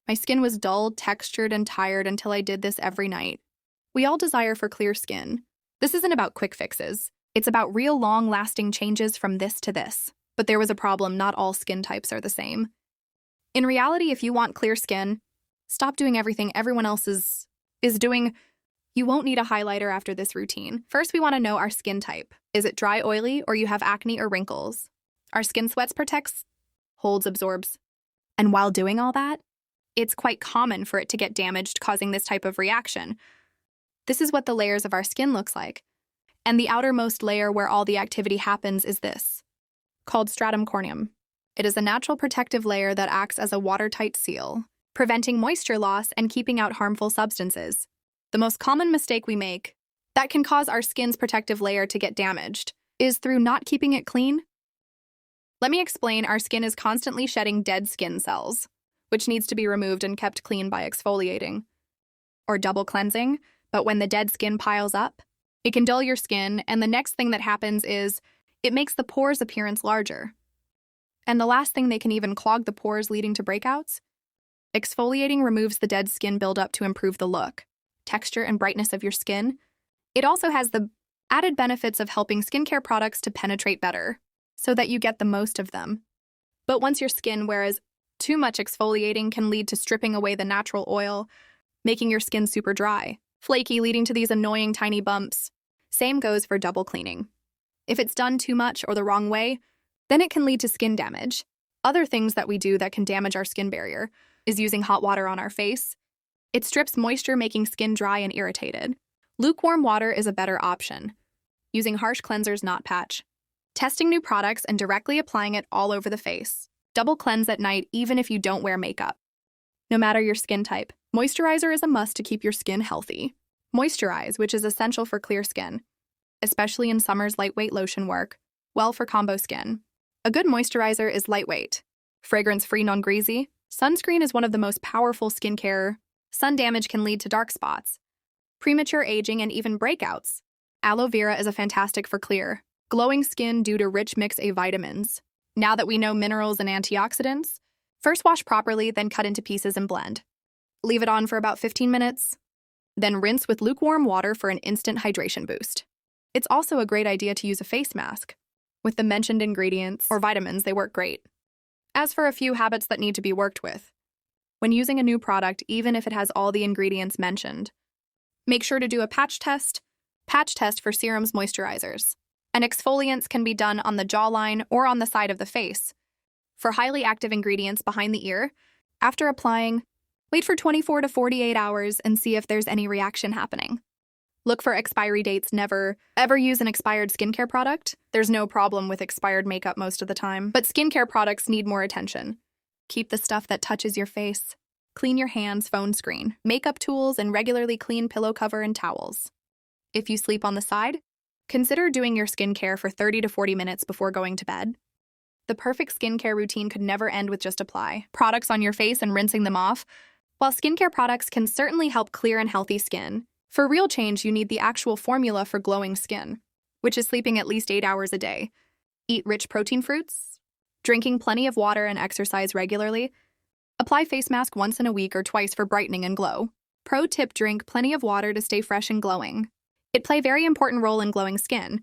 My skin was dull, textured, and tired until I did this every night. We all desire for clear skin. This isn't about quick fixes. It's about real long-lasting changes from this to this. But there was a problem. Not all skin types are the same. In reality, if you want clear skin, stop doing everything everyone else is doing. You won't need a highlighter after this routine. First, we want to know our skin type. Is it dry, oily, or you have acne or wrinkles? Our skin sweats, protects, holds, absorbs. And while doing all that, it's quite common for it to get damaged, causing this type of reaction. This is what the layers of our skin looks like. And the outermost layer where all the activity happens is this, called stratum corneum. It is a natural protective layer that acts as a watertight seal, preventing moisture loss and keeping out harmful substances. The most common mistake we make that can cause our skin's protective layer to get damaged is through not keeping it clean. Let me explain. Our skin is constantly shedding dead skin cells, which needs to be removed and kept clean by exfoliating or double cleansing. But when the dead skin piles up, it can dull your skin, and the next thing that happens is it makes the pores' appearance larger. And the last thing, they can even clog the pores, leading to breakouts. Exfoliating removes the dead skin buildup to improve the look, texture, and brightness of your skin. It also has the added benefits of helping skincare products to penetrate better, so that you get the most of them. But once your skin wears too much, exfoliating can lead to stripping away the natural oil, making your skin super dry, flaky, leading to these annoying tiny bumps. Same goes for double cleaning. If it's done too much or the wrong way, then it can lead to skin damage. Other things that we do that can damage our skin barrier is using hot water on our face. It strips moisture, making skin dry and irritated. Lukewarm water is a better option. Using harsh cleansers, not patch. Testing new products and directly applying it all over the face. Double cleanse at night even if you don't wear makeup. No matter your skin type, moisturizer is a must to keep your skin healthy. Moisturize, which is essential for clear skin, especially in summer's lightweight lotion work well for combo skin. A good moisturizer is lightweight, fragrance-free, non-greasy. Sunscreen is one of the most powerful skincare. Sun damage can lead to dark spots, premature aging, and even breakouts. Aloe vera is a fantastic for clear, glowing skin due to rich mix A vitamins. Now that we know minerals and antioxidants, first wash properly, then cut into pieces and blend. Leave it on for about 15 minutes. Then rinse with lukewarm water for an instant hydration boost. It's also a great idea to use a face mask. With the mentioned ingredients or vitamins, they work great. As for a few habits that need to be worked with, when using a new product, even if it has all the ingredients mentioned, make sure to do a patch test for serums, moisturizers. And exfoliants can be done on the jawline or on the side of the face. For highly active ingredients behind the ear, after applying, wait for 24 to 48 hours and see if there's any reaction happening. Look for expiry dates. Never, ever use an expired skincare product. There's no problem with expired makeup most of the time, but skincare products need more attention. Keep the stuff that touches your face. Clean your hands, phone screen, makeup tools, and regularly clean pillow cover and towels. If you sleep on the side, consider doing your skincare for 30 to 40 minutes before going to bed. The perfect skincare routine could never end with just apply products on your face and rinsing them off. While skincare products can certainly help clear and healthy skin, for real change, you need the actual formula for glowing skin, which is sleeping at least 8 hours a day. Eat rich protein fruits, drinking plenty of water, and exercise regularly. Apply face mask once in a week or twice for brightening and glow. Pro tip: drink plenty of water to stay fresh and glowing. It plays a very important role in glowing skin.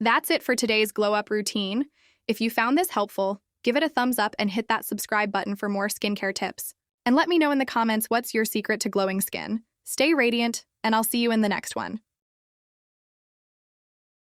That's it for today's glow up routine. If you found this helpful, give it a thumbs up and hit that subscribe button for more skincare tips. And let me know in the comments what's your secret to glowing skin. Stay radiant, and I'll see you in the next one.